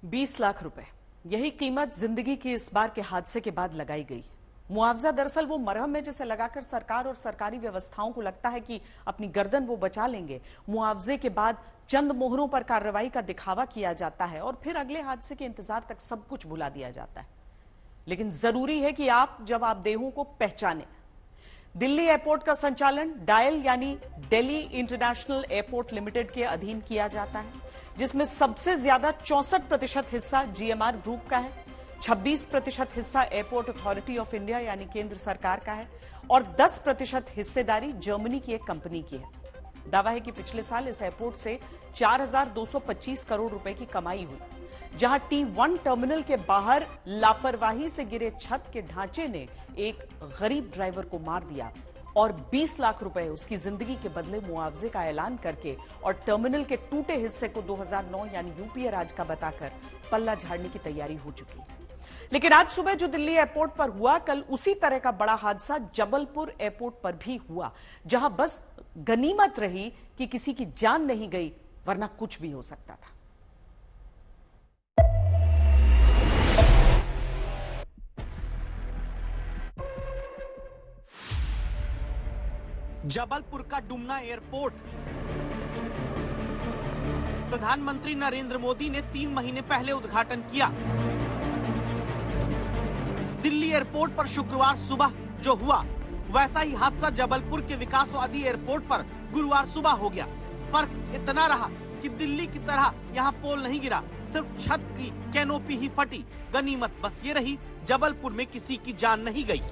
20 लाख रुपए, यही कीमत जिंदगी की इस बार के हादसे के बाद लगाई गई। मुआवजा दरअसल वो मरहम है जिसे लगाकर सरकार और सरकारी व्यवस्थाओं को लगता है कि अपनी गर्दन वो बचा लेंगे। मुआवजे के बाद चंद मोहरों पर कार्रवाई का दिखावा किया जाता है और फिर अगले हादसे के इंतजार तक सब कुछ भुला दिया जाता है। लेकिन जरूरी है कि आप जवाबदेहों को पहचानें। दिल्ली एयरपोर्ट का संचालन डायल यानी दिल्ली इंटरनेशनल एयरपोर्ट लिमिटेड के अधीन किया जाता है, जिसमें सबसे ज्यादा 64% हिस्सा जीएमआर ग्रुप का है, 26% हिस्सा एयरपोर्ट अथॉरिटी ऑफ इंडिया यानी केंद्र सरकार का है और 10% हिस्सेदारी जर्मनी की एक कंपनी की है। दावा है कि पिछले साल इस एयरपोर्ट से 4,225 करोड़ रुपए की कमाई हुई। जहां T1 टर्मिनल के बाहर लापरवाही से गिरे छत के ढांचे ने एक गरीब ड्राइवर को मार दिया और 20 लाख रुपए उसकी जिंदगी के बदले मुआवजे का ऐलान करके और टर्मिनल के टूटे हिस्से को 2009 यानी यूपीए राज का बताकर पल्ला झाड़ने की तैयारी हो चुकी है। लेकिन आज सुबह जो दिल्ली एयरपोर्ट पर हुआ, कल उसी तरह का बड़ा हादसा जबलपुर एयरपोर्ट पर भी हुआ, जहां बस गनीमत रही कि किसी की जान नहीं गई, वरना कुछ भी हो सकता था। जबलपुर का डुमना एयरपोर्ट प्रधानमंत्री नरेंद्र मोदी ने 3 महीने पहले उद्घाटन किया। दिल्ली एयरपोर्ट पर शुक्रवार सुबह जो हुआ, वैसा ही हादसा जबलपुर के विकासवादी एयरपोर्ट पर गुरुवार सुबह हो गया। फर्क इतना रहा कि दिल्ली की तरह यहाँ पोल नहीं गिरा, सिर्फ छत की कैनोपी ही फटी। गनीमत बस ये रही, जबलपुर में किसी की जान नहीं गई।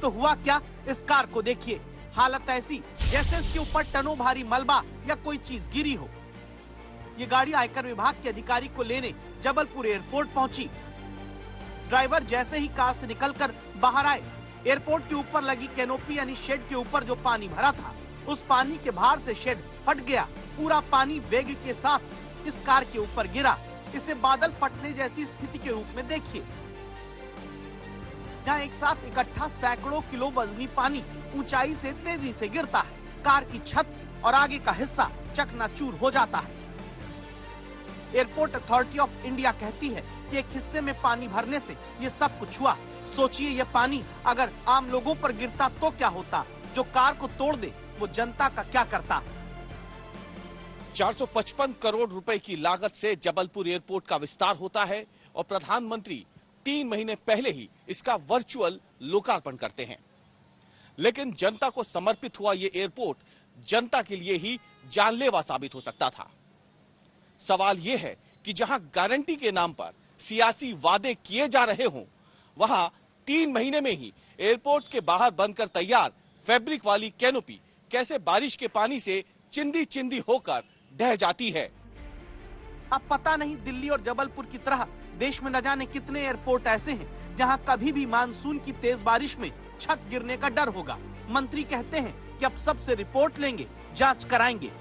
तो हुआ क्या, इस कार को देखिए। हालत ऐसी जैसे इसके ऊपर टनों भारी मलबा या कोई चीज गिरी हो। ये गाड़ी आयकर विभाग के अधिकारी को लेने जबलपुर एयरपोर्ट पहुंची। ड्राइवर जैसे ही कार से निकलकर बाहर आए, एयरपोर्ट के ऊपर लगी कैनोपी यानी शेड के ऊपर जो पानी भरा था, उस पानी के भार से शेड फट गया। पूरा पानी वेग के साथ इस कार के ऊपर गिरा। इसे बादल फटने जैसी स्थिति के रूप में देखिए, जहां एक साथ इकट्ठा सैकड़ों किलो वजनी पानी ऊंचाई से तेजी से गिरता है। कार की छत और आगे का हिस्सा चकनाचूर हो जाता है। एयरपोर्ट अथॉरिटी ऑफ इंडिया कहती है कि एक हिस्से में पानी भरने से ये सब कुछ हुआ। सोचिए, ये पानी अगर आम लोगों पर गिरता तो क्या होता? जो कार को तोड़ दे वो जनता का क्या करता? 455 करोड़ रुपए की लागत से जबलपुर एयरपोर्ट का विस्तार होता है और प्रधानमंत्री 3 महीने पहले ही इसका वर्चुअल लोकार्पण करते हैं। लेकिन जनता को समर्पित हुआ ये एयरपोर्ट जनता के लिए ही जानलेवा साबित हो सकता था। सवाल यह है कि जहां गारंटी के नाम पर सियासी वादे किए जा रहे हों, वहां 3 महीने में ही एयरपोर्ट के बाहर बनकर तैयार फैब्रिक वाली कैनोपी कैसे बारिश के पानी से चिंदी चिंदी होकर ढह जाती है। अब पता नहीं दिल्ली और जबलपुर की तरह देश में न जाने कितने एयरपोर्ट ऐसे हैं जहां कभी भी मानसून की तेज बारिश में छत गिरने का डर होगा। मंत्री कहते हैं कि अब सबसे रिपोर्ट लेंगे, जांच कराएंगे।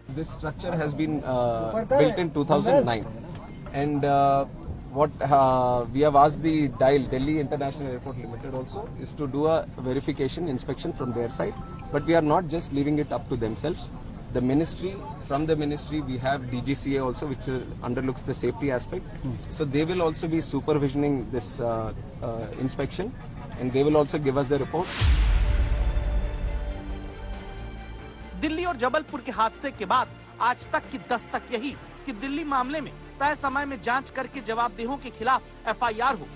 This structure has been built in 2009 and what we have asked the DIAL, Delhi International Airport Limited also, is to do a verification inspection from their side, but we are not just leaving it up to themselves. The ministry, from the ministry we have DGCA also, which underlooks the safety aspect, so they will also be supervisioning this inspection and they will also give us a report. Delhi और जबलपुर के हादसे के बाद आज तक की दस्तक यही कि दिल्ली मामले में तय समय में जांच करके जवाबदेहों के खिलाफ एफआईआर हो।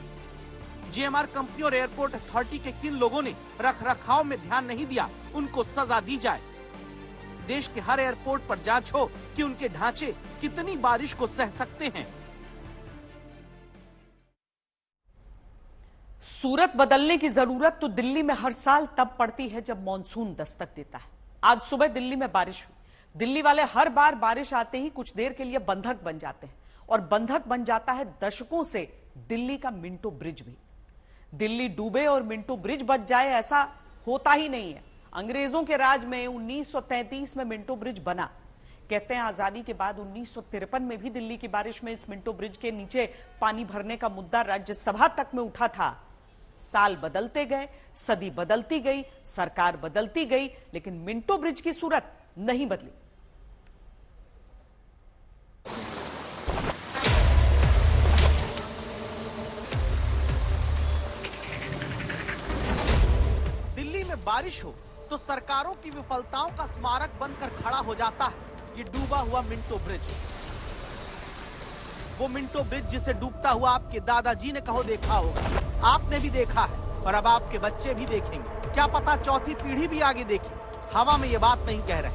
जीएमआर कंपनी और एयरपोर्ट अथॉरिटी के किन लोगों ने रखरखाव में ध्यान नहीं दिया, उनको सजा दी जाए। देश के हर एयरपोर्ट पर जांच हो कि उनके ढांचे कितनी बारिश को सह सकते हैं। सूरत बदलने की जरूरत तो दिल्ली में हर साल तब पड़ती है जब मॉनसून दस्तक देता है। आज सुबह दिल्ली में बारिश हुई। दिल्ली वाले हर बार बारिश आते ही कुछ देर के लिए बंधक बन जाते हैं और बंधक बन जाता है दशकों से दिल्ली का मिंटो ब्रिज भी। दिल्ली डूबे और मिंटो ब्रिज बच जाए, ऐसा होता ही नहीं है। अंग्रेजों के राज में 1933 में मिंटो ब्रिज बना। कहते हैं आजादी के बाद 1953 में भी दिल्ली की बारिश में इस मिंटो ब्रिज के नीचे पानी भरने का मुद्दा राज्यसभा तक में उठा था। साल बदलते गए, सदी बदलती गई, सरकार बदलती गई, लेकिन मिंटो ब्रिज की सूरत नहीं बदली। बारिश हो तो सरकारों की विफलताओं का स्मारक बनकर खड़ा हो जाता है ये डूबा हुआ मिंटो ब्रिज। वो मिंटो ब्रिज जिसे डूबता हुआ आपके दादाजी ने कहो देखा होगा, आपने भी देखा है और अब आपके बच्चे भी देखेंगे, क्या पता चौथी पीढ़ी भी आगे देखे। हवा में ये बात नहीं कह रहे।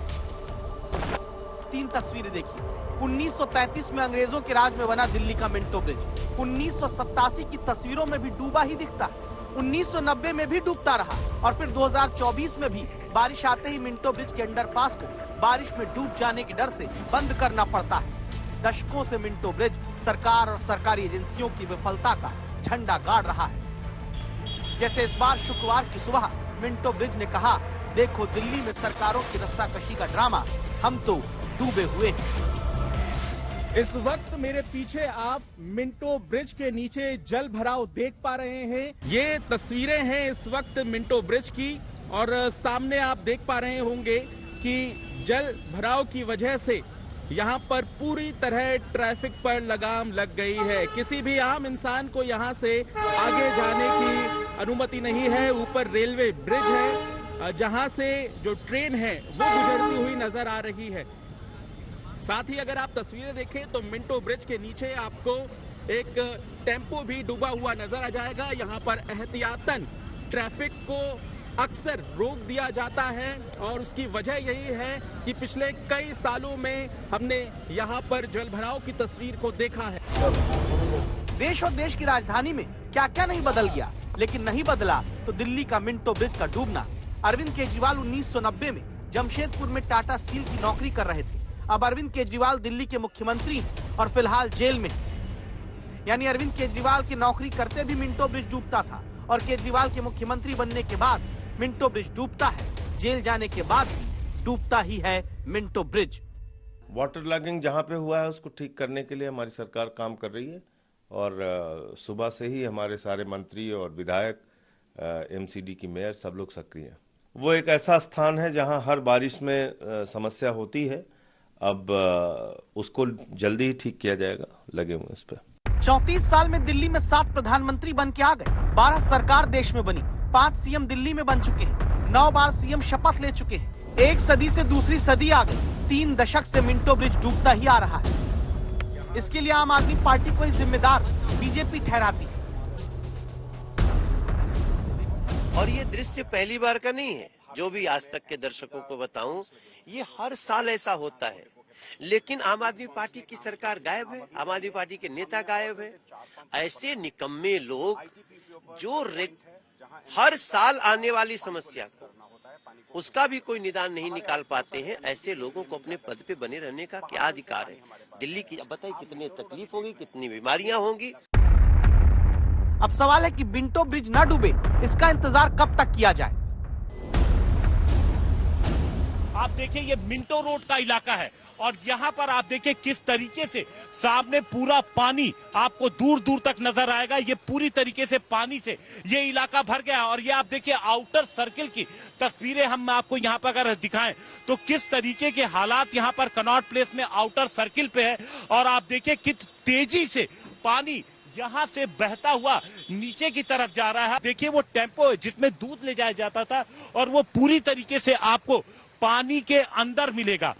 3 तस्वीरें देखिए। 1933 में अंग्रेजों के राज में बना दिल्ली का मिंटो ब्रिज 1987 की तस्वीरों में भी डूबा ही दिखता है, 1990 में भी डूबता रहा और फिर 2024 में भी बारिश आते ही मिंटो ब्रिज के अंडरपास को बारिश में डूब जाने के डर से बंद करना पड़ता है। दशकों से मिंटो ब्रिज सरकार और सरकारी एजेंसियों की विफलता का झंडा गाड़ रहा है। जैसे इस बार शुक्रवार की सुबह मिंटो ब्रिज ने कहा, देखो दिल्ली में सरकारों की रस्साकशी का ड्रामा, हम तो डूबे हुए हैं। इस वक्त मेरे पीछे आप मिंटो ब्रिज के नीचे जल भराव देख पा रहे हैं। ये तस्वीरें हैं इस वक्त मिंटो ब्रिज की और सामने आप देख पा रहे होंगे कि जल भराव की वजह से यहाँ पर पूरी तरह ट्रैफिक पर लगाम लग गई है। किसी भी आम इंसान को यहाँ से आगे जाने की अनुमति नहीं है। ऊपर रेलवे ब्रिज है जहाँ से जो ट्रेन है वो गुजरती हुई नजर आ रही है। साथ ही अगर आप तस्वीरें देखें तो मिंटो ब्रिज के नीचे आपको एक टेम्पो भी डूबा हुआ नजर आ जाएगा। यहाँ पर एहतियातन ट्रैफिक को अक्सर रोक दिया जाता है और उसकी वजह यही है कि पिछले कई सालों में हमने यहाँ पर जलभराव की तस्वीर को देखा है। देश और देश की राजधानी में क्या क्या नहीं बदल गया, लेकिन नहीं बदला तो दिल्ली का मिंटो ब्रिज का डूबना। अरविंद केजरीवाल 1990 में जमशेदपुर में टाटा स्टील की नौकरी कर रहे थे। अब अरविंद केजरीवाल दिल्ली के मुख्यमंत्री और फिलहाल जेल में। यानी अरविंद केजरीवाल की नौकरी करते भी मिंटो ब्रिज डूबता था और केजरीवाल के मुख्यमंत्री बनने के बाद मिंटो ब्रिज डूबता है। जेल जाने के बाद भी डूबता ही है मिंटो ब्रिज। वाटर लॉगिंग जहाँ पे हुआ है उसको ठीक करने के लिए हमारी सरकार काम कर रही है और सुबह से ही हमारे सारे मंत्री और विधायक, एमसीडी की मेयर सब लोग सक्रिय हैं। वो एक ऐसा स्थान है जहाँ हर बारिश में समस्या होती है। अब उसको जल्दी ही ठीक किया जाएगा, लगे हुए इस पे। 34 साल में दिल्ली में 7 प्रधानमंत्री बन के आ गए, 12 सरकार देश में बनी, 5 सीएम दिल्ली में बन चुके हैं, 9 बार सीएम शपथ ले चुके हैं। 1 सदी से दूसरी सदी आ गई, 3 दशक से मिंटो ब्रिज डूबता ही आ रहा है। इसके लिए आम आदमी पार्टी को ही जिम्मेदार बीजेपी ठहराती है। और ये दृश्य पहली बार का नहीं है। जो भी आज तक के दर्शकों को बताऊं, ये हर साल ऐसा होता है, लेकिन आम आदमी पार्टी की सरकार गायब है, आम आदमी पार्टी के नेता गायब है। ऐसे निकम्मे लोग जो हर साल आने वाली समस्या को उसका भी कोई निदान नहीं निकाल पाते हैं, ऐसे लोगों को अपने पद पे बने रहने का क्या अधिकार है? दिल्ली की अब बताइए कितनी तकलीफ होगी, कितनी बीमारियां होंगी। अब सवाल है कि मिंटो ब्रिज ना डूबे, इसका इंतजार कब तक किया जाए? आप देखिए ये मिंटो रोड का इलाका है और यहाँ पर आप देखिए किस तरीके से सामने पूरा पानी आपको दूर दूर तक नजर आएगा। ये पूरी तरीके से पानी से ये इलाका भर गया और ये आप देखिए आउटर सर्किल की तस्वीरें हम आपको यहाँ पर अगर दिखाएं तो किस तरीके के हालात यहाँ पर कनॉट प्लेस में आउटर सर्किल पे है। और आप देखिए किस तेजी से पानी यहाँ से बहता हुआ नीचे की तरफ जा रहा है। देखिए वो टेम्पो जिसमें दूध ले जाया जाता था और वो पूरी तरीके से आपको पानी के अंदर मिलेगा।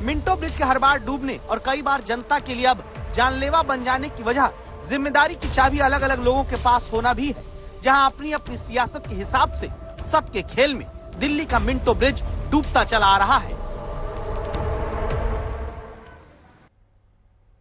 मिंटो ब्रिज के हर बार डूबने और कई बार जनता के लिए अब जानलेवा बन जाने की वजह जिम्मेदारी की चाबी अलग अलग लोगों के पास होना भी है, जहां अपनी अपनी सियासत के हिसाब से सबके खेल में दिल्ली का मिंटो ब्रिज डूबता चला आ रहा है।